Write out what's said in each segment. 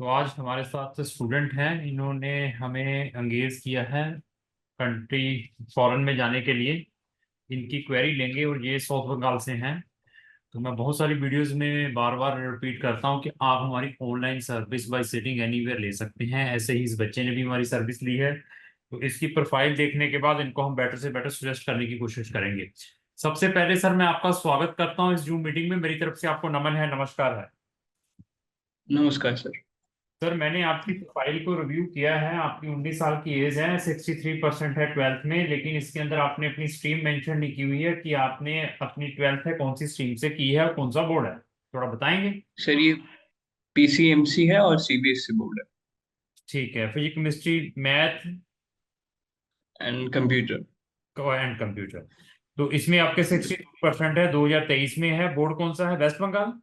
तो आज हमारे साथ स्टूडेंट हैं, इन्होंने हमें एंगेज किया है कंट्री फॉरेन में जाने के लिए। इनकी क्वेरी लेंगे और ये साउथ बंगाल से हैं। तो मैं बहुत सारी वीडियोस में बार बार रिपीट करता हूँ कि आप हमारी online service by sitting anywhere ले सकते हैं। ऐसे ही इस बच्चे ने भी हमारी सर्विस ली है। तो इसकी प्रोफाइल देखने के बाद इनको हम बेटर से बेटर सजेस्ट करने की कोशिश करेंगे। सबसे पहले सर, मैं आपका स्वागत करता हूँ इस जूम मीटिंग में। मेरी तरफ से आपको नमन है, नमस्कार है। नमस्कार सर। सर, मैंने आपकी प्रोफाइल को रिव्यू किया है। आपकी 19 साल की एज है, 63% है ट्वेल्थ में, लेकिन इसके अंदर आपने अपनी स्ट्रीम मेंशन नहीं की हुई है कि आपने अपनी ट्वेल्थ है कौन सी स्ट्रीम से की है और कौन सा बोर्ड है। थोड़ा बताएंगे? सर ये पीसीएमसी है और सीबीएसई बोर्ड है। ठीक है, physics chemistry math and computer. And computer. तो इसमें आपके 62% है, 2023 में है। बोर्ड कौन सा है? वेस्ट बंगाल?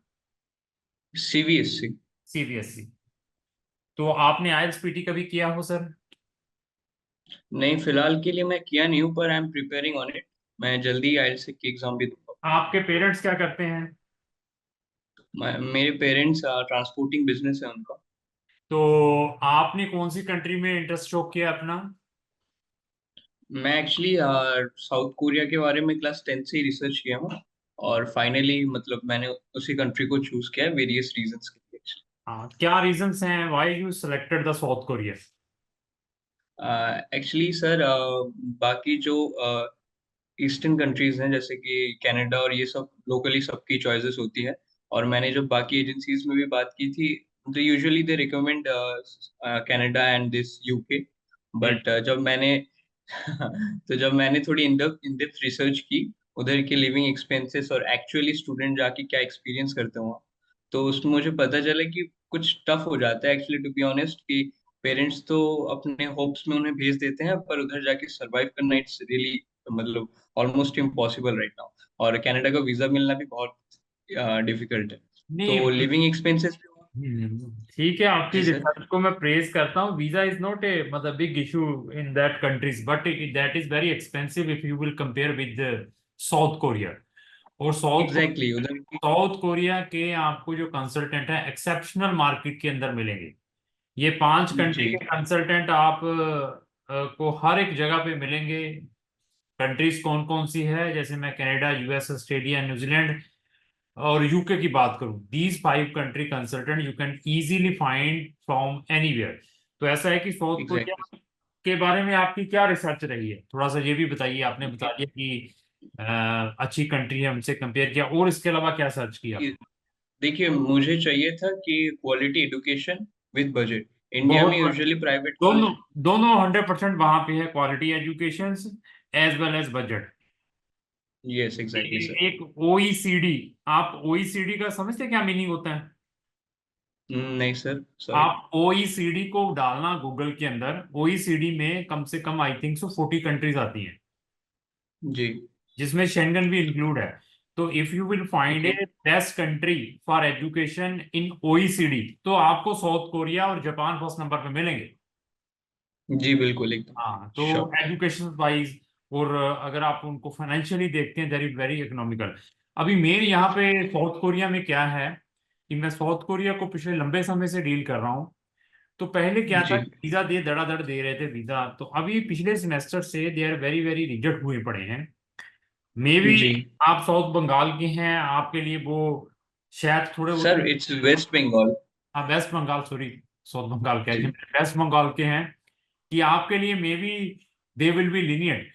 सीबीएसई। सीबीएसई? तो आपने आईएलटीएस पीटी कभी किया हो सर? नहीं, फिलहाल के लिए मैं किया नहीं हूँ, पर I am preparing on it. मैं जल्दी आईएलटीएस की एग्जाम भी दूंगा। आपके पेरेंट्स क्या करते हैं? मेरे पेरेंट्स ट्रांसपोर्टिंग बिजनेस है उनका। तो आपने कौन सी कंट्री में इंटरेस्ट शो किया अपना? मैं एक्चुअली साउथ कोरिया के बारे में क्लास 10 से ही रिसर्च किया हूँ। और फाइनली मतलब मैंने उसी कंट्री को चूज किया है वेरियस रीजंस के लिए। हाँ, क्या रीजंस हैं why you selected the south Korea? Actually sir, बाकी जो ईस्टर्न कंट्रीज हैं जैसे कि कनाडा और ये सब लोकली सबकी चॉइसेस होती है। और मैंने जब बाकी एजेंसीज में भी बात की थी, तो usually they recommend Canada and this UK. ठीक। बट जब मैंने तो जब मैंने थोड़ी इन डेप्थ रिसर्च की उधर के लिविंग एक्सपेंसेस और एक्चुअली स्टूडेंट जाके क्या एक्सपीरियंस करते हो, तो उसमें मुझे पता चला कि कुछ टफ हो जाता है एक्चुअली, टू बी ऑनेस्ट। कि पेरेंट्स तो अपने होप्स में उन्हें भेज देते हैं, पर उधर जाके सरवाइव करना इट्स रियली मतलब ऑलमोस्ट इम्पॉसिबल राइट नाउ। और कनाडा का वीजा मिलना भी बहुत डिफिकल्ट है। नहीं। तो लिविंग एक्सपेंसेस। ठीक है, आपकी जी सर। रिसर्च को मैं प्रेज करता हूँ। वीजा इज नॉट ए मतलब big issue in that countries, but that is very expensive if you will compare with south Korea. और एग्जैक्टली उधर की। साउथ कोरिया के आपको जो कंसल्टेंट है एक्सेप्शनल मार्केट के अंदर मिलेंगे। ये 5 कंट्री जी। के कंसल्टेंट आप को हर एक जगह पे मिलेंगे। कंट्रीज कौन कौन सी है? जैसे मैं कनाडा, यूएस, ऑस्ट्रेलिया, न्यूजीलैंड और यूके की बात करूं, these 5 country consultant you can easily find from anywhere. तो ऐसा है कि साउथ एग्जैक्टली। कोरिया के बारे में आपकी क्या रिसर्च रही है? थोड़ा सा ये भी बताइए। आपने बता दिया कि अच्छी कंट्री है, हमसे कंपेयर किया, और इसके अलावा क्या सर्च किया आपने? देखिए, मुझे चाहिए था कि quality education with budget. India बहुत में बढ़िया। यूजुअली प्राइवेट दोनों कॉलेज। दोनों 100% वहां पे है, quality education as well as budget. Yes exactly sir. एक ओईसीडी, आप ओईसीडी का समझते हैं क्या मीनिंग होता है? नहीं सर, सॉरी। आप ओईसीडी को डालना गूगल के अंदर, ओईसीडी में कम से कम आई थिंक सो 40 कंट्रीज आती हैं, जी। जिसमें शेंगन भी इंक्लूड है। तो if you will find A okay. Best country for education in OECD, तो आपको साउथ कोरिया और जापान फर्स्ट नंबर पे मिलेंगे। जी बिल्कुल एकदम। हाँ, तो श्योर। एजुकेशन वाइज और अगर आप उनको फाइनेंशियली देखते हैं, देर इज वेरी इकोनॉमिकल। अभी मेन यहाँ पे साउथ कोरिया में क्या है कि मैं साउथ कोरिया को पिछले लंबे समय से डील कर रहा हूँ। तो पहले क्या था, जी। वीजा दे धड़ाधड़ दे रहे थे वीजा, तो अभी पिछले सेमेस्टर से they are very very reject हुए पड़े हैं। मे बी जी आप साउथ बंगाल के हैं, आपके लिए वो शायद थोड़े सर, इट्स वेस्ट बंगाल। हाँ, West Bengal, sorry, South Bengal कह जी। दिया, वेस्ट बंगाल के हैं। कि आपके लिए may be they will be lenient.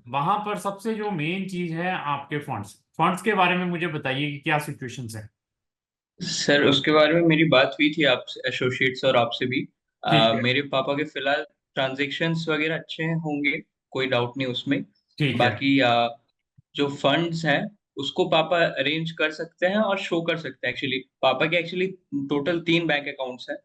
वहां पर सबसे जो मेन चीज है आपके फंड्स, फंड्स के बारे में मुझे बताइए कि क्या सिचुएशंस है। सर उसके बारे में मेरी बात हुई थी आपसे, एसोसिएट्स और आपसे भी। ठीक है। मेरे पापा के फिलहाल ट्रांजैक्शंस वगैरह अच्छे होंगे, कोई डाउट नहीं उसमें। ठीक है। बाकी जो फंड्स हैं उसको पापा अरेंज कर सकते हैं और शो कर सकते हैं। एक्चुअली पापा के एक्चुअली टोटल 3 बैंक अकाउंट्स हैं।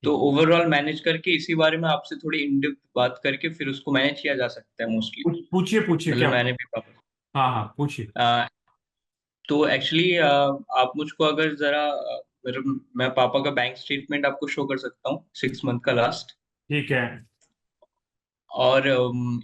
तो ठीक। ओवरऑल मैनेज करके इसी बारे में आपसे थोड़ी इन डेप्थ बात करके फिर उसको मैनेज किया जा सकता है मोस्टली। पूछिए पूछिए मतलब क्या। मैंने भी पापा। हाँ हाँ, पूछिए। तो एक्चुअली आप मुझको अगर जरा मैं पापा का बैंक स्टेटमेंट आपको शो कर सकता हूँ 6 मंथ का लास्ट। ठीक है। और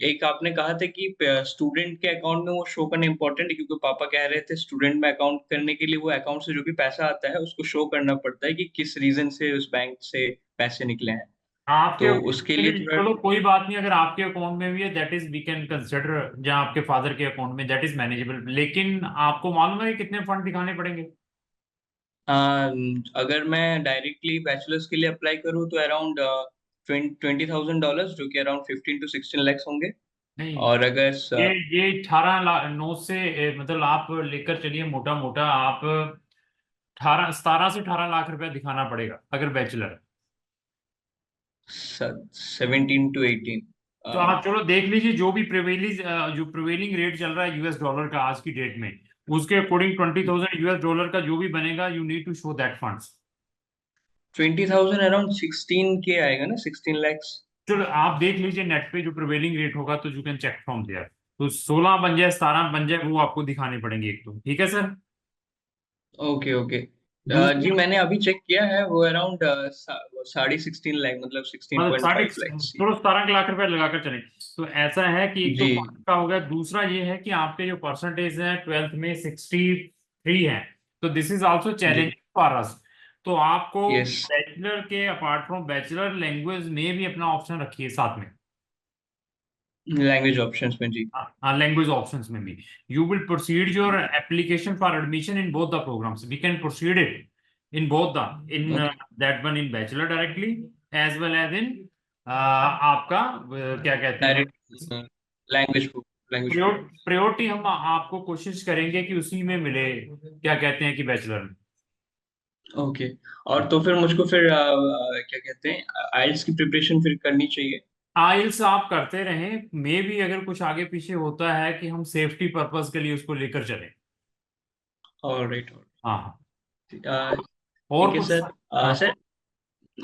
एक आपने कहा था कि स्टूडेंट के अकाउंट में वो शो करना इम्पोर्टेंट है, क्योंकि पापा कह रहे थे स्टूडेंट में अकाउंट करने के लिए वो अकाउंट से जो भी पैसा आता है उसको शो करना पड़ता है कि किस रीजन से उस बैंक से पैसे निकले हैं, आपके तो उसके लिए थोड़ा। चलो कोई बात नहीं, अगर आपके अकाउंट में भी है that is we can consider, जहाँ आपके फादर के अकाउंट में दैट इज मैनेजेबल, लेकिन आपको मालूम है कि कितने फंड दिखाने पड़ेंगे? अगर मैं डायरेक्टली बैचलर्स के लिए अप्लाई करूँ तो अराउंड $20,000, जो कि अराउंड 15 to 16 lakhs होंगे। नहीं, और अगर ये ये 18 लाख, 9 से मतलब आप लेकर चलिए मोटा मोटा, आप 17 से 18 लाख रुपया दिखाना पड़ेगा अगर बैचलर है। 17 to 18। तो आप चलो देख लीजिए, जो प्रिवेलिंग रेट चल रहा है यूएस डॉलर का आज की डेट में, उसके अकॉर्डिंग 20,000 यूएस डॉलर का जो भी बनेगा, you need to show that funds. 20,000 around 16 के आएगा ना, 16 lakhs। चलो आप देख लीजिए नेट पे जो प्रिवेलिंग रेट होगा, तो you can check from there. तो 16 बन जाए, 17 बन जाए, वो आपको दिखाने पड़ेंगे एक तो, ठीक है सर। Okay okay. जी दूसरी, मैंने अभी चेक किया है, वो अराउंड 16.5 लाख, मतलब सिक्सटीन मतलब पॉइंट साढ़े, फाइव लैक्स चलो 17 लाख रुपए लगाकर चले। तो ऐसा है कि एक तो जी। फंड का हो गया, दूसरा ये है कि आपके जो परसेंटेज है 12th में 63 है, तो दिस इज आल्सो जी। Challenging for us. तो आपको यस। बैचलर के अपार्ट फ्रॉम बैचलर लैंग्वेज में भी अपना ऑप्शन रखिए साथ में। लैंग्वेज ऑप्शंस में जी। हाँ, लैंग्वेज ऑप्शंस में भी you will proceed your application for admission in both the programs, we can proceed it in both the in okay. That one in bachelor directly, as well as in आपका क्या कहते हैं, direct language language program. Priority हम आपको कोशिश करेंगे कि उसी में मिले, क्या कहते हैं कि बैचलर में। ओके। और तो फिर मुझको फिर क्या कहते हैं, आइल्स की प्रिपरेशन फिर करनी चाहिए। आइल्स आप करते रहें, मे भी अगर कुछ आगे पीछे होता है कि हम सेफ्टी पर्पस के लिए उसको लेकर चलें। ऑलराइट। हाँ हाँ। ठीक और है कुछ? सर। हाँ। सर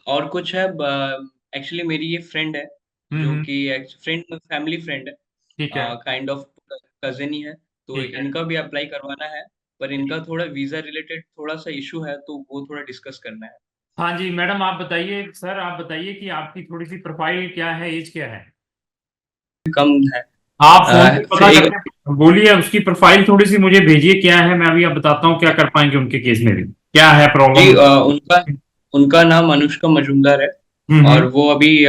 और कुछ है, एक्चुअली मेरी ये फ्रेंड है, जो हम्म। कि फ्रेंड फैमिली फ्रेंड है, ठीक है। काइंड ऑफ कजन ही है। तो ठीक है। इनका भी अप्लाई करवाना है, पर इनका थोड़ा वीजा रिलेटेड थोड़ा सा इशू है, तो वो थोड़ा डिस्कस करना है। हाँ जी मैडम, आप बताइए, सर आप बताइए कि आपकी थोड़ी सी प्रोफाइल क्या है, एज क्या है? कम है। आप फोन पे फिर पता एक करके बोलिए, उसकी प्रोफाइल थोड़ी सी मुझे भेजिए, क्या है, मैं अभी आप बताता हूँ क्या कर पाएंगे उनके केस में भी, क्या है जी, प्रॉब्लम। उनका उनका नाम अनुष्का मजूमदार है। और हम्म। वो अभी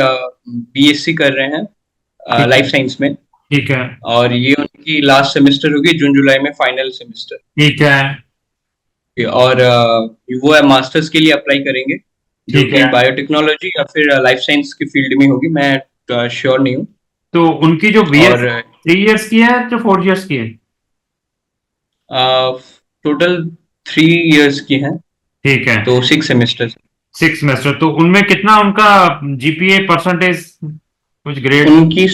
बीएससी कर रहे हैं ठीक है। लाइफ साइंस में। ठीक है। और ये उनकी लास्ट सेमेस्टर होगी, जून जुलाई में फाइनल सेमेस्टर। ठीक है। और वो है मास्टर्स के लिए अप्लाई करेंगे, जो ठीक कि है। बायोटेक्नोलॉजी या फिर लाइफ साइंस की फील्ड में होगी, मैं श्योर नहीं हूँ। तो उनकी जो बीएस और 3 इयर्स की है तो 4 इयर्स की है? टोटल 3 इयर्स की हैं, ठीक है। तो 6 सेमेस्टर। 6 सेमेस्टर, तो उनमें कितना उनका जीपीए परसेंटेज, कुछ ग्रेड? उनकी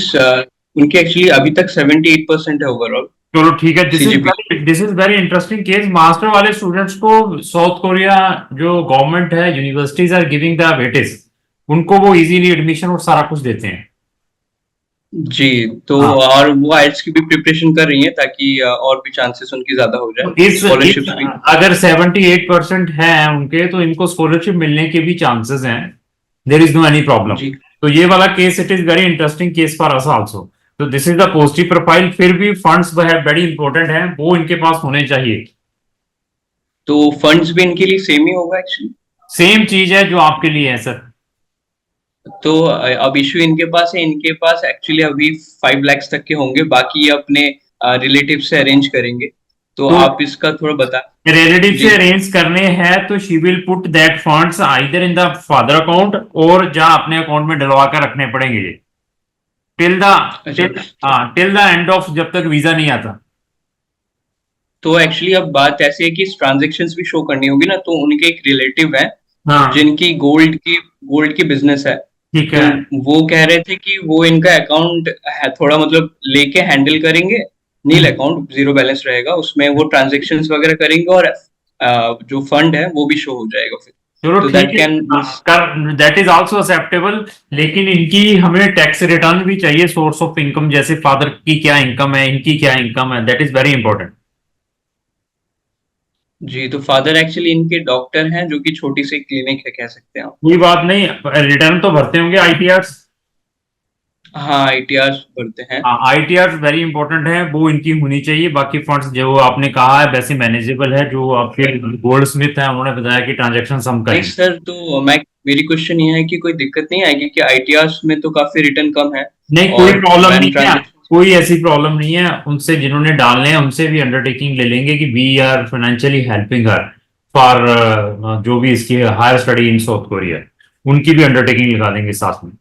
उनकी एक्चुअली अभी तक 78% है ओवरऑल चलो ठीक है, CGP. This is very interesting case. Master वाले स्टूडेंट्स को साउथ कोरिया जो गवर्नमेंट है, universities are giving the weightage, उनको वो इजीली एडमिशन और सारा कुछ देते हैं। जी। तो हाँ। और वो आइल्स की भी प्रिपरेशन कर रही हैं, ताकि और भी चांसेस उनकी ज्यादा हो जाए, तो इस स्कॉलरशिप्स भी। अगर 78% है उनके, तो इनको स्कॉलरशिप मिलने के भी चांसेस हैं, there is no any problem. जी। तो ये वाला case it is very interesting case for us also. तो this is the positive profile, फिर भी फंड्स वेरी इंपॉर्टेंट है, वो इनके पास होने चाहिए। तो फंड्स भी इनके लिए सेम ही होगा एक्चुअली। सेम चीज है जो आपके लिए है सर। तो अब इशू इनके पास है, इनके पास एक्चुअली अभी 5 lakhs तक के होंगे, बाकी ये अपने रिलेटिव से अरेंज करेंगे। तो तो आप इसका थोड़ा बता। रिलेटिव से जी। अरेंज करने हैं तो she will put that funds either in the father account, और जहां अपने अकाउंट में डलवा कर रखने पड़ेंगे ये, टिल द अच्छा। टिल द एंड ऑफ, जब तक वीजा नहीं आता। तो एक्चुअली अब बात ऐसी है कि ट्रांजेक्शन्स भी शो करनी होगी ना, तो उनके एक रिलेटिव है हाँ। जिनकी गोल्ड की बिजनेस है। ठीक तो है। वो कह रहे थे कि वो इनका अकाउंट है थोड़ा, मतलब लेके हैंडल करेंगे। नील हम्म। अकाउंट, जीरो बैलेंस रहेगा उसमें, वो ट्रांजेक्शन्स वगैरह करेंगे, और जो फंड है वो भी शो हो जाएगा फिर। चलो तो ठीक दैट है, कैन। कर दैट इज आल्सो एक्सेप्टेबल। लेकिन इनकी हमें टैक्स रिटर्न भी चाहिए, सोर्स ऑफ इनकम, जैसे फादर की क्या इनकम है, इनकी क्या इनकम है, दैट इज वेरी इंपॉर्टेंट। जी, तो फादर एक्चुअली इनके डॉक्टर हैं, जो कि छोटी सी क्लिनिक है कह सकते हैं आप। कोई बात नहीं, रिटर्न तो भरते होंगे आईटीआर। हाँ, आईटीआर भरते हैं। आईटीआर वेरी इंपॉर्टेंट है, वो इनकी होनी चाहिए। बाकी फंड्स जो आपने कहा है वैसे मैनेजेबल है, जो आपके गोल्ड स्मिथ है उन्होंने बताया कि ट्रांजेक्शन हम नहीं करेंगे। सर, तो मेरी क्वेश्चन ये है कि कोई दिक्कत नहीं आएगी कि आईटीआर में तो काफी रिटर्न कम है नहीं, कोई और प्रॉब्लम नहीं बैंक है, ट्रांजेक्शन। कोई ऐसी प्रॉब्लम नहीं है। उनसे जिन्होंने डालने हैं उनसे भी अंडरटेकिंग ले लेंगे कि we are financially helping her for जो भी इसकी higher study in South Korea, उनकी भी अंडरटेकिंग लगा देंगे साथ में।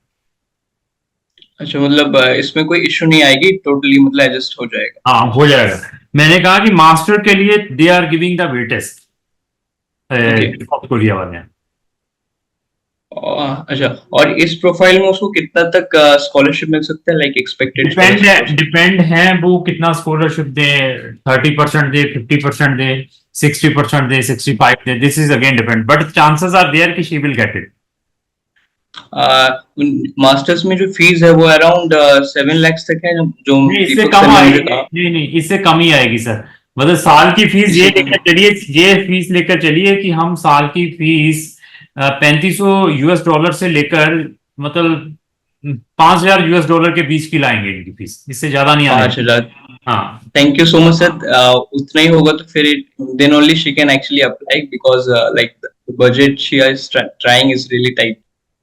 अच्छा, मतलब इसमें कोई इश्यू नहीं आएगी, टोटली मतलब एडजस्ट हो जाएगा। हाँ, हो जाएगा। मैंने कहा कि मास्टर के लिए they are giving the weightage, okay. South Korea वाले हैं। अच्छा, और इस प्रोफाइल में उसको कितना तक स्कॉलरशिप मिल सकता है, लाइक एक्सपेक्टेड स्कॉलरशिप उसको? डिपेंड है वो कितना स्कॉलरशिप दे, 30% दे, 50% दे, 60% दे, 65 दे, this is again depend, but chances are there कि she will get it. Masters में जो फीस है वो अराउंड 7 लाख तक है, जो नहीं, इससे दीपक सर कम ने मुझे आएगी, कहा। नहीं नहीं, इससे कम ही आएगी सर। मतलब साल की फीस ये इससे कम? लेकर चलिए, ये फीस लेकर चलिए कि हम साल की फीस 3500 US डॉलर से लेकर मतलब 5000 US डॉलर के बीच की लाएंगे इनकी फीस, इससे ज्यादा नहीं आने। 5 हजार? हाँ thank you so much sir. उतना ही होगा तो फिर then only she can actually apply, because like the budget she is trying is really tight.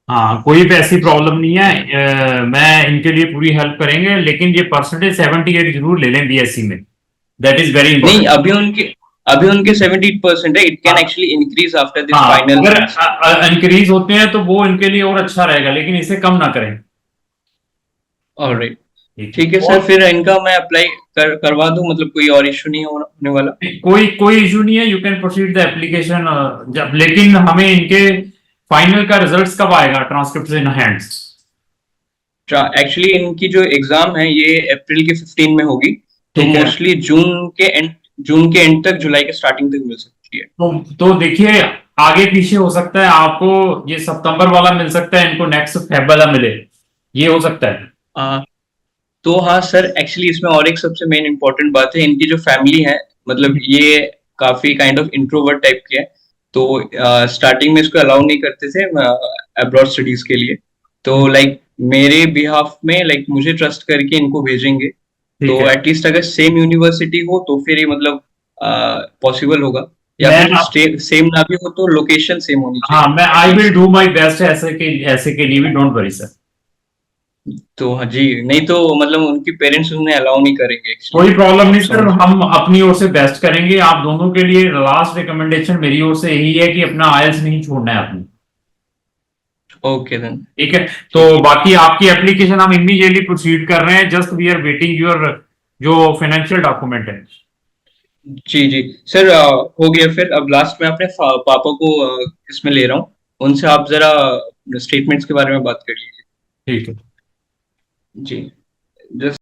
हाँ, कोई भी ऐसी प्रॉब्लम नहीं है। मैं इनके लिए पूरी हेल्प करेंगे, लेकिन ये परसेंटेज 78 जरूर ले लें BSc में, दैट इज वेरी नहीं, इंपॉर्टेंट। अभी उनके 78% है। It can actually increase after this हाँ, फाइनल। अगर इंक्रीज होते हैं तो वो इनके लिए और अच्छा रहेगा, लेकिन इसे कम ना करें। ऑलराइट। ठीक है। ठीक है सर, और फिर इनका मैं अप्लाई करवा दूं, मतलब कोई और इशू नहीं होने वाला? कोई कोई इशू नहीं है, you can proceed the application. जब लेकिन हमें इनके फाइनल का रिजल्ट्स कब आएगा, ट्रांसक्रिप्ट इन हैंड्स? एक्चुअली इनकी जो एग्जाम है ये अप्रैल के 15 में होगी, तो ठीक है। मोस्टली जून के एंड तक, जुलाई के स्टार्टिंग तक मिल सकती है। तो देखिए, आगे पीछे हो सकता है, आपको ये सितंबर वाला मिल सकता है, इनको नेक्स्ट फेब वाला मिले, ये हो सकता है। आ, तो हाँ सर, एक्चुअली इसमें और एक सबसे मेन इंपॉर्टेंट बात है, इनकी जो फैमिली है, मतलब ये काफी काइंड ऑफ इंट्रोवर्ट टाइप के है। तो स्टार्टिंग में इसको अलाउ नहीं करते थे अब्रॉड स्टडीज के लिए। तो लाइक मेरे बिहाफ में, लाइक मुझे ट्रस्ट करके इनको भेजेंगे। ठीक तो है। एटलीस्ट अगर सेम यूनिवर्सिटी हो तो फिर ये मतलब पॉसिबल होगा, या मैं फिर सेम ना भी हो तो लोकेशन सेम होनी हाँ, चाहिए मैं I will at least. Do my best ऐसे के लिए भी, डोंट वरी सर। तो हाँ जी, नहीं तो मतलब उनकी पेरेंट्स उन्हें अलाउ नहीं करेंगे एक्चुअली। कोई प्रॉब्लम आप नहीं सर, समझ। हम अपनी ओर से बेस्ट करेंगे आप दोनों के लिए। लास्ट रिकमेंडेशन मेरी ओर से यही है कि अपना आयल्स नहीं छोड़ना है आपने। Okay then. ठीक है। तो ठीक। बाकी आपकी एप्लीकेशन हम इमीडिएटली प्रोसीड कर रहे हैं, just we are waiting your जो फाइनेंशियल डॉक्यूमेंट है। जी जी सर, हो गया। फिर अब लास्ट में अपने पापा को इसमें ले रहा हूँ, उनसे आप जरा स्टेटमेंट्स के बारे में बात कर लीजिए। ठीक है। जी। जस्ट।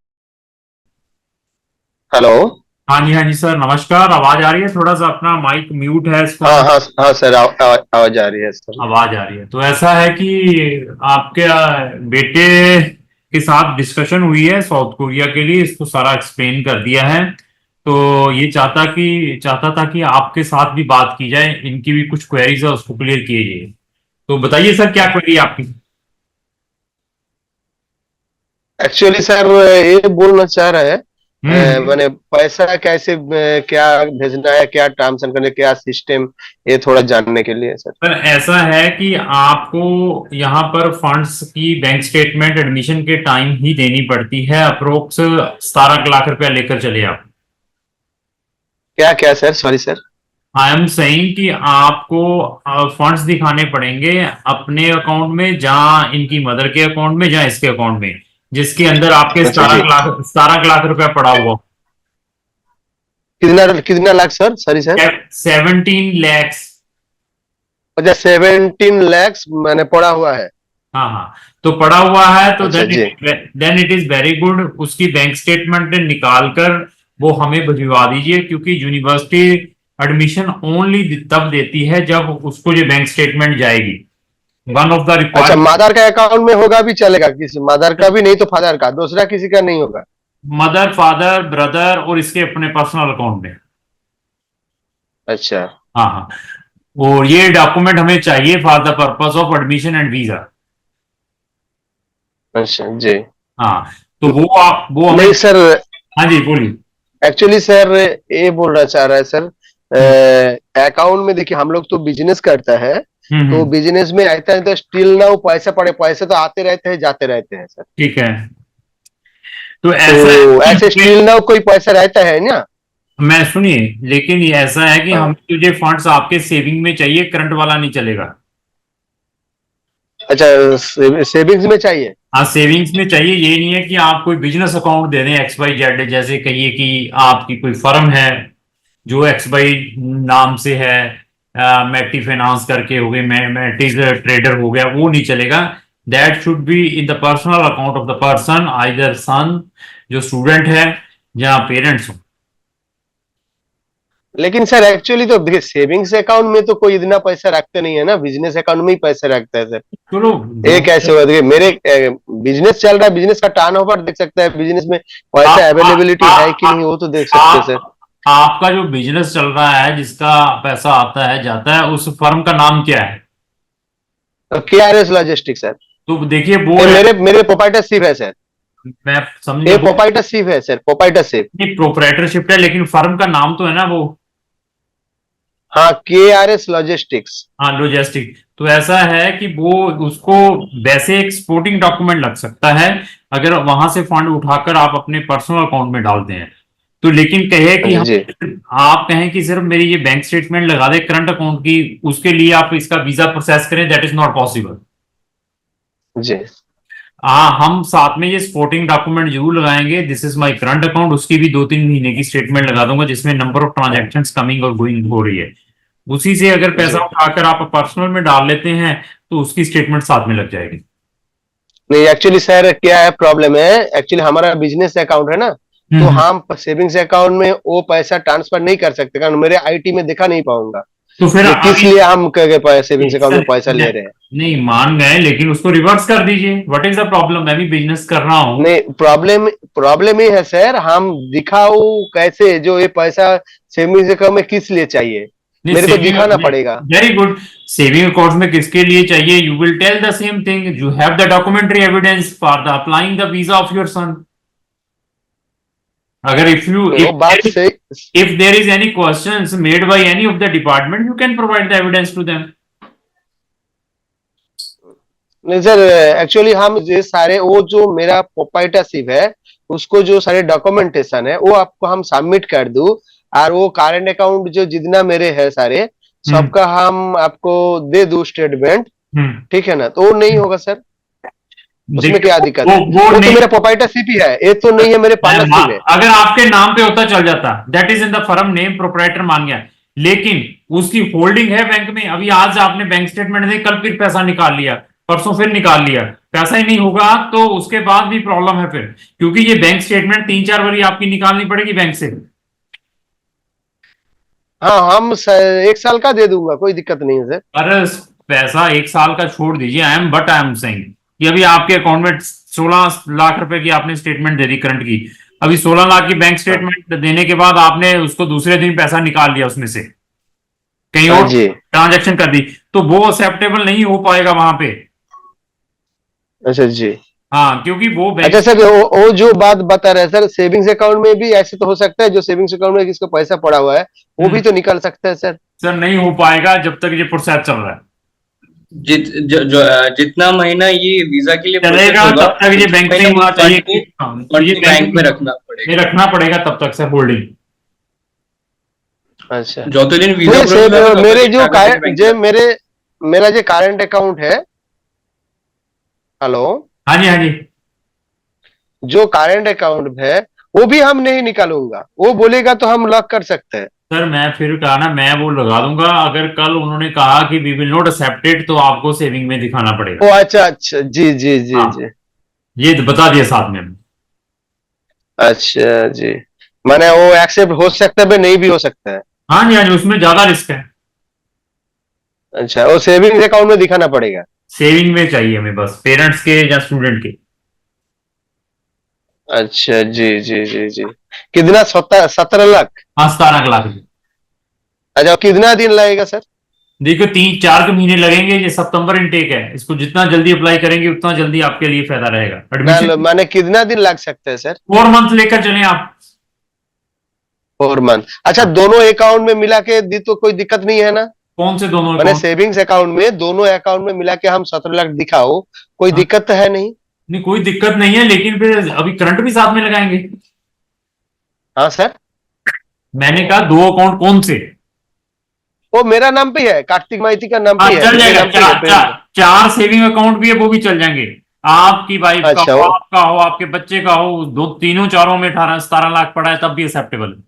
हेलो। हाँ जी, हाँ जी सर, नमस्कार। आवाज आ रही है? थोड़ा सा अपना माइक म्यूट है, इसको हाँ हम। हाँ हाँ सर, आवाज आ रही है सर। आवाज आ रही है। तो ऐसा है कि आपके बेटे के साथ डिस्कशन हुई है साउथ कोरिया के लिए, इसको सारा एक्सप्लेन कर दिया है। तो ये चाहता था कि आपके साथ भी बात की जाए, इनकी भी कुछ क्वेरीज है उसको क्लियर किए जाए। तो बताइए सर, क्या क्वेरी है आपकी? एक्चुअली सर ये बोलना चाह रहे हैं, हम्म। मैंने पैसा कैसे क्या भेजना है, क्या टर्म्स एंड कंडीशन, क्या सिस्टम, ये थोड़ा जानने के लिए सर। सर ऐसा है कि आपको यहाँ पर फंड्स की बैंक स्टेटमेंट एडमिशन के टाइम ही देनी पड़ती है, अप्रोक्स 17 लाख रुपया लेकर चले आप। क्या क्या sir, sorry sir. I am saying कि आपको फंड्स दिखाने पड़ेंगे अपने अकाउंट में, जहां इनकी मदर के अकाउंट में, जहां इसके अकाउंट में, जिसके अंदर आपके अच्छा जी। 17 लाख रुपया पड़ा हुआ। कितना कितना lakh sir, sorry sir. 17 lakhs. अच्छा, 17 lakhs मैंने पड़ा हुआ है। हाँ हाँ, तो पड़ा हुआ है तो अच्छा जी। Then it is very good. उसकी बैंक स्टेटमेंट निकाल कर वो हमें भिजवा दीजिए, क्योंकि यूनिवर्सिटी एडमिशन ओनली तब देती है जब उसको ये बैंक स्टेटमेंट जाएगी। वन ऑफ द अच्छा, रिक्वायर्ड। मदर का अकाउंट में होगा भी चलेगा, किसी मदर का भी, नहीं तो फादर का, दूसरा किसी का नहीं होगा? मदर, फादर, ब्रदर और इसके अपने पर्सनल अकाउंट में। अच्छा। हाँ हाँ, और ये डॉक्यूमेंट हमें चाहिए for the purpose of admission and visa. अच्छा जी। हाँ, तो वो हमें। नहीं सर, हाँ जी, बोलिए। एक्चुअली सर ये बोलना चाह रहा है सर, अकाउंट में देखिए हम लोग तो बिजनेस करता है, तो बिजनेस में आता है तो स्टिल ना वो पैसे तो आते रहते हैं जाते रहते हैं सर। ठीक है, तो तो ऐसे ऐसा स्टिल ना कोई पैसा रहता है ना। मैं सुनिए, लेकिन ये ऐसा है कि हम हाँ। तुझे फंड्स आपके सेविंग में चाहिए, करंट वाला नहीं चलेगा। अच्छा, सेविंग्स में चाहिए। हाँ, सेविंग्स में चाहिए। ये नहीं है कि आप कोई बिजनेस अकाउंट दे दें एक्स वाई जेड, जैसे कहिए कि आपकी कोई फर्म है जो एक्स वाई नाम से है, मैटी फाइनेंस करके हो गई, मैटीज ट्रेडर हो गया, वो नहीं चलेगा। That should be in the personal account of the person, either son जो स्टूडेंट है या पेरेंट्स हो। लेकिन सर एक्चुअली तो देखिए सेविंग्स अकाउंट में तो कोई इतना पैसा रखते नहीं है ना, बिजनेस अकाउंट में ही पैसा रखता है सर। चलो ये जो कैसे हुआ, देखिए मेरे बिजनेस चल रहा है, बिजनेस का टर्नओवर देख सकता है, बिजनेस में आ, पैसा आ, अवेलेबिलिटी आ, है कि आ, नहीं वो तो देख सकते हैं सर। आप आपका जो बिजनेस चल रहा है, जिसका पैसा आता है जाता है, उस फर्म का नाम क्या है? तो KRS लॉजिस्टिक सर। तो देखिए वो ये है, मेरे मेरे प्रोप्राइटरशिप है सर। मैं समझ गया, ये वो प्रोप्राइटरशिप है सर, प्रोप्राइटरशिप। प्रोप्राइटरशिप है, लेकिन फर्म का नाम तो है ना वो। हाँ, KRS लॉजिस्टिक्स। हाँ, लॉजिस्टिक। तो ऐसा है कि वो उसको वैसे एक सपोर्टिंग डॉक्यूमेंट लग सकता है अगर वहां से फंड उठाकर आप अपने पर्सनल अकाउंट में डालते हैं तो। लेकिन कहे कि जी हम आप कहें कि सिर्फ मेरी ये बैंक स्टेटमेंट लगा दे करंट अकाउंट की, उसके लिए आप इसका वीजा प्रोसेस करें, दैट इज नॉट पॉसिबल। जी। हाँ, हम साथ में ये सपोर्टिंग डॉक्यूमेंट जरूर लगाएंगे, this is my current account, उसकी भी 2-3 महीने की स्टेटमेंट लगा दूंगा जिसमें नंबर ऑफ ट्रांजैक्शंस कमिंग और गोइंग हो रही है। उसी से अगर जी। पैसा उठाकर आप पर्सनल में डाल लेते हैं तो उसकी स्टेटमेंट साथ में लग जाएगी। नहीं एक्चुअली सर क्या है, प्रॉब्लम है एक्चुअली हमारा बिजनेस अकाउंट है ना, तो हम्म। हम सेविंग्स अकाउंट में वो पैसा ट्रांसफर नहीं कर सकते कारण मेरे आईटी में दिखा नहीं पाऊंगा। तो फिर ये किस अभी लिए हम सेविंग्स अकाउंट में पैसा ले रहे हैं। नहीं मान गए, लेकिन उसको रिवर्स कर दीजिए, व्हाट इज द प्रॉब्लम? मैं भी बिजनेस कर रहा हूँ। नहीं, प्रॉब्लम प्रॉब्लम ये है सर, हम दिखाओ कैसे जो ये पैसा सेविंग्स अकाउंट में किस लिए चाहिए, नहीं, मेरे को सेविंग, दिखाना पड़ेगा। Very good. सेविंग अकाउंट में किसके लिए चाहिए? You will tell the same thing, you have the documentary evidence for the applying the visa of your son. अगर इफ यू वो बात सही। if there is any questions made by any of the department, you can provide the evidence to them. नहीं sir actually हम ये सारे वो जो मेरा प्रोप्राइटरशिप है उसको जो सारे डॉक्यूमेंटेशन है वो आपको हम सबमिट कर दूं, और वो करंट अकाउंट जो जितना मेरे है सारे सबका हम आपको दे दूं स्टेटमेंट, हम्म। ठीक है ना, तो वो नहीं होगा सर, उसमें देखिए क्या दिक्कत वो है? वो वो तो नहीं, मेरा प्रोप्राइटरशिप ही है, ये तो नहीं है मेरे पार्टनरशिप है। अगर आपके नाम पे होता चल जाता, that is in the firm name, proprietor मान गया, लेकिन उसकी होल्डिंग है बैंक में। अभी आज आपने बैंक स्टेटमेंट दे, कल फिर पैसा निकाल लिया, परसों फिर निकाल लिया, पैसा ही नहीं होगा तो उसके बाद भी प्रॉब्लम है फिर, क्योंकि ये बैंक स्टेटमेंट 3-4 बारी आपकी निकालनी पड़ेगी बैंक से। हाँ हम एक साल का दे दूंगा, कोई दिक्कत नहीं है सर। अरे पैसा 1 साल का छोड़ दीजिए, आई एम सेइंग कि अभी आपके अकाउंट में 16 लाख रुपए की आपने स्टेटमेंट दे दी करंट की। अभी 16 लाख की बैंक स्टेटमेंट देने के बाद आपने उसको दूसरे दिन पैसा निकाल लिया उसमें से, कहीं हाँ और जी। ट्रांजैक्शन कर दी, तो वो एक्सेप्टेबल नहीं हो पाएगा वहां पे। अच्छा जी। हाँ, क्योंकि वो बैंक, अच्छा सर वो जो बात बता रहे हैं सर, सेविंग्स अकाउंट में भी ऐसे तो हो सकता है, जो सेविंग्स अकाउंट में किसको पैसा पड़ा हुआ है वो भी तो निकल सकता है सर। सर नहीं हो पाएगा जब तक ये प्रोसेस चल रहा है। जितना महीना ये वीजा के लिए प्रोसेस चलेगा होगा तब तक ये उतना बैंक महीना में होना चाहिए फंड को तो ये बैंक में रखना में पड़ेगा। रखना पड़ेगा तब तक सर, होल्डिंग। अच्छा जो तो दिन वीजा नहीं प्रोसेस सर, होगा मेरे जो बैंक में जो मेरा जो करंट अकाउंट है, हेलो, हाँ जी, हाँ जी। जो करंट अकाउंट है वो भी हम नहीं निकालूंगा, वो बोलेगा तो हम लॉक कर सकते हैं। सर मैं फिर कहा ना, मैं वो लगा दूंगा, अगर कल उन्होंने कहा कि we will not accept it तो आपको सेविंग में दिखाना पड़ेगा। ओ अच्छा अच्छा, जी जी जी हाँ, जी। ये बता दिया साथ में। अच्छा जी, माने वो एक्सेप्ट हो सकता है नहीं भी हो सकता है। हाँ जी, हाँ जी, उसमें ज्यादा रिस्क है। अच्छा, वो सेविंग्स अकाउंट में दिखाना पड़ेगा। सेविंग में चाहिए हमें बस, पेरेंट्स के या स्टूडेंट के। अच्छा जी जी जी जी। कितना 17 लाख? हाँ, 17 लाख। अच्छा, कितना दिन लगेगा सर? देखो 3-4 महीने लगेंगे, ये सितंबर इनटेक है, इसको जितना जल्दी अप्लाई करेंगे उतना जल्दी आपके लिए फायदा रहेगा। एडमिशन माने कितना दिन लग सकता है सर? 4 मंथ लेकर चले आप। 4 मंथ। अच्छा, दोनों अकाउंट में मिला के दी तो कोई दिक्कत नहीं है ना? कौन से दोनों मैंने अकाउंट? सेविंग्स अकाउंट में दोनों अकाउंट में मिला के हम 17 लाख दिखाओ, कोई हाँ, दिक्कत तो है नहीं? नहीं कोई दिक्कत नहीं है, लेकिन फिर अभी करंट भी साथ में लगाएंगे। हाँ सर। मैंने कहा दो अकाउंट कौन से? वो मेरा नाम पे है, कार्तिक माइती का नाम हाँ पे है, चल मेरे जाएगा, नाम पे है पेन। चार सेविंग अकाउंट भी है, वो भी चल जाएंगे। आपकी वाइफ का अच्छा हो, आपका हो, आपके बच्चे का हो, दो तीनों चारों में 18-17 लाख पड़ा है, तब भी एक्सेप्टेबल है।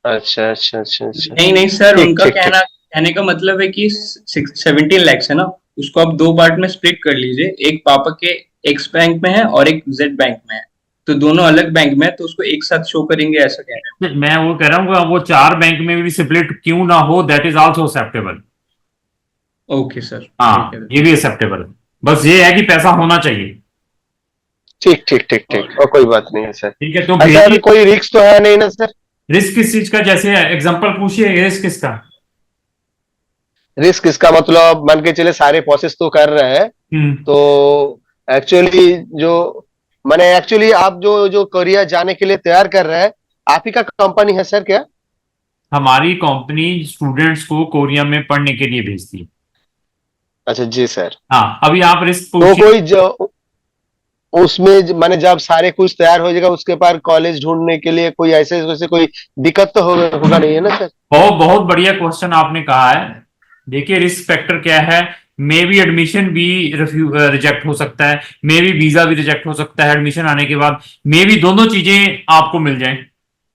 अच्छा अच्छा अच्छा अच्छा। नहीं नहीं सर, ठीक उनका ठीक ठीक। कहने का मतलब है कि 17 lakhs है ना, उसको आप दो पार्ट में स्प्लिट कर लीजिए। एक पापा के एक्स बैंक में है और एक जेड बैंक में है, तो दोनों अलग बैंक में है, तो उसको एक साथ शो करेंगे, ऐसा कह रहे मैं वो कह रहा हूँ कि वो चार बैंक में भी स्प्लिट क्यों ना हो, दैट इज ऑल्सो एक्सेप्टेबल। हैं। ओके सर, ठीक हाँ है। ये भी एक्सेप्टेबल है, बस ये है कि पैसा होना चाहिए। ठीक ठीक ठीक ठीक, और कोई बात नहीं है सर। ठीक है तो सर भेजिए। कोई रिस्क तो है नहीं ना सर? रिस्क किस चीज का, जैसे एग्जांपल पूछिए, रिस्क किसका? रिस्क इसका मतलब मान के चले सारे प्रोसेस तो कर रहे हैं, हम्म। तो एक्चुअली जो मैंने एक्चुअली आप जो जो कोरिया जाने के लिए तैयार कर रहे हैं, आप ही का कंपनी है सर क्या? हमारी कंपनी स्टूडेंट्स को कोरिया में पढ़ने के लिए भेजती है। अच्छा जी सर। हाँ अभी आप रिस्क तो पूछिए। कोई जो उसमें माने जब सारे कुछ तैयार हो जाएगा उसके बाद कॉलेज ढूंढने के लिए कोई ऐसे वैसे कोई दिक्कत तो होगा नहीं है ना सर? बहुत बहुत बढ़िया क्वेश्चन आपने कहा है। देखिए रिस्क फैक्टर क्या है, मे भी एडमिशन भी रिजेक्ट हो सकता है, मे भी वीजा भी रिजेक्ट हो सकता है एडमिशन आने के बाद, मे भी दोनों चीजें आपको मिल जाएं।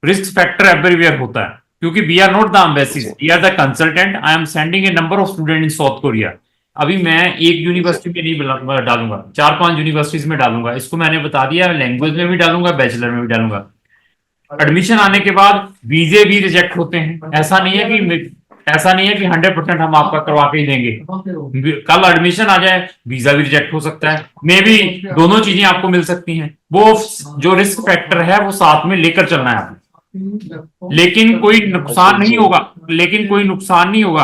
रिस्क फैक्टर एवरीवेयर होता है, क्योंकि we are not the embassies, जी we are the consultant. I am sending a number of student in South Korea. अभी मैं एक जी यूनिवर्सिटी में नहीं डालूंगा, 4-5 यूनिवर्सिटीज में डालूंगा, इसको मैंने बता दिया, लैंग्वेज में भी डालूंगा, बैचलर में भी डालूंगा। एडमिशन आने के बाद वीजे भी रिजेक्ट होते हैं, ऐसा नहीं है कि 100% हम आपका करवा के ही देंगे। कल एडमिशन आ जाए, वीजा भी रिजेक्ट हो सकता है, मे भी दोनों चीजें आपको मिल सकती हैं। वो जो रिस्क फैक्टर है वो साथ में लेकर चलना है आपको। लेकिन कोई अच्छा नुकसान नहीं जी होगा, लेकिन कोई नुकसान नहीं होगा।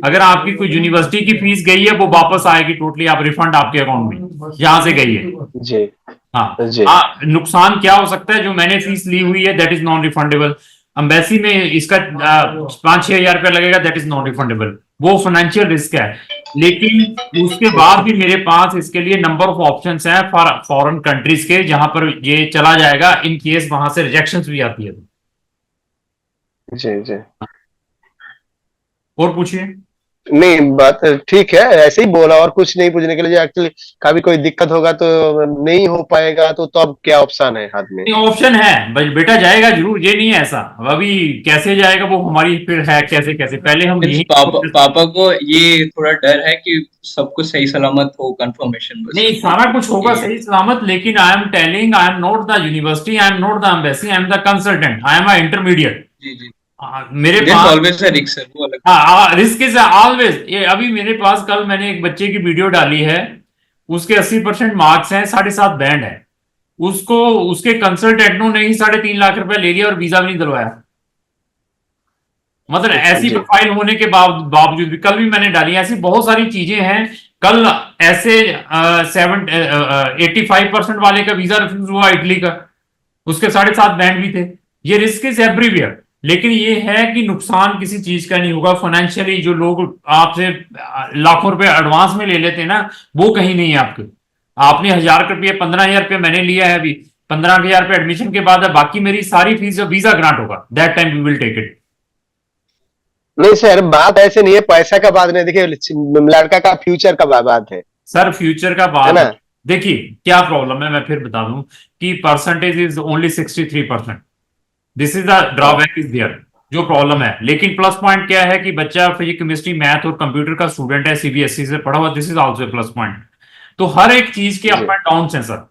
अगर आपकी कोई यूनिवर्सिटी की फीस गई है वो वापस आएगी टोटली, आप रिफंड आपके अकाउंट में जहां से गई है। जी हाँ जी। नुकसान क्या हो सकता है, जो मैंने फीस ली हुई है that is non refundable. Embassy में इसका 5-6 हजार रुपया लगेगा, दैट इज नॉन रिफंडेबल, वो फाइनेंशियल रिस्क है। लेकिन उसके बाद भी मेरे पास इसके लिए नंबर ऑफ ऑप्शंस हैं फॉर फॉरेन कंट्रीज के, जहां पर ये चला जाएगा इन केस वहां से रिजेक्शंस भी आती है। जी जी। और पूछिए। नहीं बात ठीक है, ऐसे ही बोला और कुछ नहीं पूछने के लिए। एक्चुअली कभी कोई दिक्कत होगा तो नहीं हो पाएगा तो अब क्या ऑप्शन है हाथ में? ऑप्शन है बेटा, जाएगा जरूर, ये नहीं है ऐसा। अब अभी कैसे जाएगा वो हमारी फिर है, कैसे कैसे पहले हम मीन्स यही। पापा को ये थोड़ा डर है कि सब कुछ सही सलामत हो, कंफर्मेशन बस नहीं सारा कुछ होगा ये। सही सलामत, लेकिन I am telling, I am not the university, I am not the embassy, I am the consultant, I am a intermediate. जी जी। मेरे देयर पास ऑलवेज अ रिस्क सर, वो अलग। Risk is always. ये अभी मेरे पास कल मैंने एक बच्चे की वीडियो डाली है, उसके 80% मार्क्स हैं, 7.5 बैंड है, उसको उसके कंसल्टेंटों ने ही 3.5 लाख रुपए ले लिया और वीजा भी नहीं दिलवाया। मतलब अच्छा ऐसी जी प्रोफाइल होने के बावजूद भी, कल भी मैंने डाली, ऐसी बहुत सारी चीजें हैं। कल ऐसे 85% वाले का वीजा रिफ्यूज हुआ इटली का, उसके 7.5 बैंड भी थे। ये रिस्क इज एवरीवेयर, लेकिन ये है कि नुकसान किसी चीज का नहीं होगा फाइनेंशियली। जो लोग आपसे लाखों रुपए एडवांस में ले लेते हैं ना, वो कहीं नहीं है आपके। आपने 1,000 रुपये, 15,000 रुपये मैंने लिया है अभी, 15,000 रुपये एडमिशन के बाद है, बाकी मेरी सारी फीस वीजा ग्रांट होगा, that time we will take it. नहीं सर, बात ऐसे नहीं है, पैसा का बात नहीं, देखिए लड़का का फ्यूचर का बात है सर फ्यूचर का है बात ना? है। देखिए क्या प्रॉब्लम है, मैं फिर बता दूं कि percentage is only 63%। This is the हाँ ड्रॉबैक इज देयर, जो प्रॉब्लम है। लेकिन प्लस पॉइंट क्या है कि बच्चा फिजिक्स केमिस्ट्री मैथ और कंप्यूटर का स्टूडेंट है, सीबीएसई से पढ़ा हुआ, this is also plus point. तो हर एक चीज के जी। अप एंड डाउन है सर।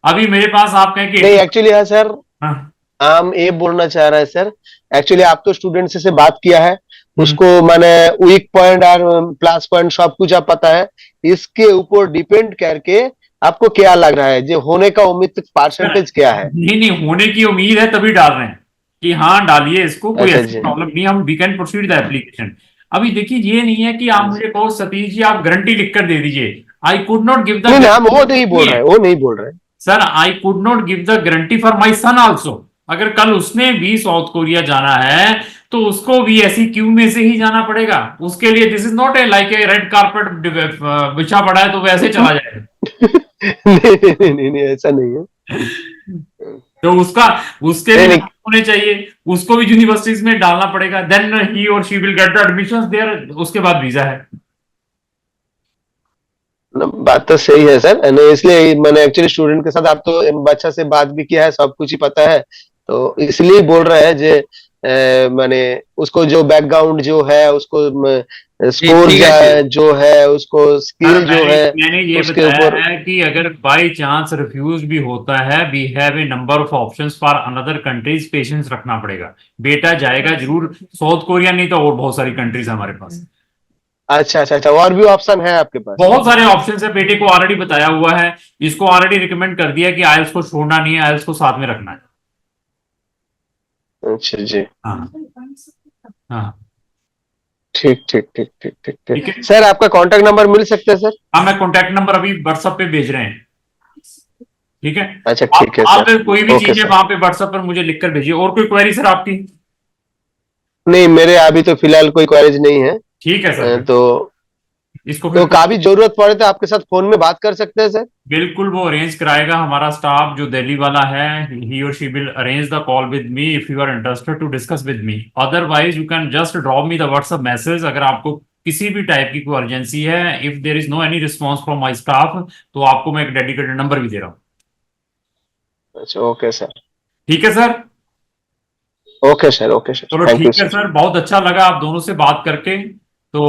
अभी मेरे पास आप कहें कि नहीं 80। एक्चुअली है सर, हाँ। हम ये बोलना चाह रहे हैं सर, एक्चुअली आप तो स्टूडेंट से बात किया है, हम्म। उसको मैंने वीक पॉइंट और प्लस पॉइंट सब कुछ आप पता है, इसके ऊपर डिपेंड करके आपको क्या लग रहा है जो होने का उम्मीद सर, परसेंटेज क्या है? नहीं नहीं होने की उम्मीद है तभी डाल रहे हैं कि हाँ डालिए इसको, कोई अच्छा ऐसी जी प्रॉब्लम नहीं, हम we can proceed the application. अभी देखिए ये नहीं है कि आप मुझे कहो सतीश जी आप गारंटी लिख कर दे दीजिए, आई कुड नॉट गिव द नहीं नहीं, हम वो नहीं बोल गारंटी। रहे, वो नहीं बोल रहे। Sir I could not give the guarantee for my son also. अगर कल उसने भी साउथ कोरिया जाना है तो उसको भी ऐसी क्यू में से ही जाना पड़ेगा। उसके लिए this is not a like a red carpet बिछा पड़ा है तो वैसे चला जाएगा। नहीं, ऐसा नहीं है। तो उसका उसके भी नहीं, नहीं, नंबर होने चाहिए, उसको भी यूनिवर्सिटीज में डालना पड़ेगा, देन ही और she will get the admissions there, उसके बाद वीजा है। बात तो सही है सर, एंड इसलिए मैंने एक्चुअली स्टूडेंट के साथ, आप तो बच्चा से बात भी किया है, सब कुछ ही पता है, तो इसलिए बोल रहे हैं जे मैंने उसको जो बैकग्राउंड जो है उसको स्कोर ठीक है। जो है उसको सर स्किल जो मैंने है मैंने ये उसके बताया ऊपर। है कि अगर बाय चांस रिफ्यूज भी होता है, we have a number of options for another countries, patience रखना पड़ेगा। बेटा जाएगा जरूर, साउथ कोरिया नहीं तो और बहुत सारी कंट्रीज हमारे पास, अच्छा, अच्छा, अच्छा, और भी ऑप्शन है आपके पास? बहुत सारे ऑप्शंस है। बेटे को ऑलरेडी बताया हुआ है, इसको ऑलरेडी रिकमेंड कर दिया कि आयल्स को छोड़ना नहीं है, आयल्स को साथ में रखना है। अच्छा जी। हाँ हाँ। ठीक, ठीक, ठीक, ठीक, ठीक, ठीक ठीक। है। सर आपका कांटेक्ट नंबर मिल सकता है सर? हाँ, मैं कॉन्टैक्ट नंबर अभी व्हाट्सएप पे भेज रहे हैं। ठीक है। अच्छा, आप ठीक है आप सर। कोई भी ओके चीज है सर। वहां पे व्हाट्सएप पर मुझे लिखकर भेजिए। और कोई क्वेरी सर आपकी? नहीं, मेरे अभी तो फिलहाल कोई क्वेरीज नहीं है। ठीक है सर, इसको तो फिर काफी जरूरत पड़े तो आपके साथ फोन में बात कर सकते हैं सर? बिल्कुल वो अरेंज कराएगा हमारा स्टाफ जो दिल्ली वाला है। ही और she will arrange the call with me if you are interested to discuss with me. Otherwise you can just drop me the WhatsApp message. अगर आपको किसी भी टाइप की कोई अर्जेंसी है, if there is no any response from my staff, तो आपको मैं एक डेडिकेटेड नंबर भी दे रहा हूँ। अच्छा, ओके सर। ठीक है sir. Okay sir, okay sir, चलो थैंक यू ठीक है सर। सर, बहुत अच्छा लगा आप दोनों से बात करके। तो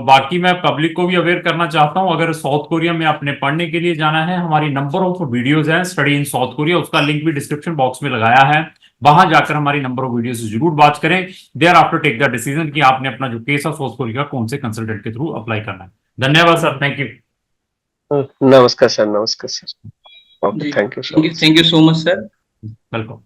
बाकी मैं पब्लिक को भी अवेयर करना चाहता हूँ, अगर साउथ कोरिया में आपने पढ़ने के लिए जाना है, हमारी नंबर ऑफ वीडियोस हैं स्टडी इन साउथ कोरिया, उसका लिंक भी डिस्क्रिप्शन बॉक्स में लगाया है। वहां जाकर हमारी नंबर ऑफ वीडियो से जरूर बात करें। Thereafter take the decision कि आपने अपना जो केस है साउथ कोरिया का कौन से कंसल्टेंट के थ्रू अप्लाई करना है। धन्यवाद सर, थैंक यू। नमस्कार सर, नमस्कार सर। ओके, जी, thank you so much. Thank you so much sir. Welcome.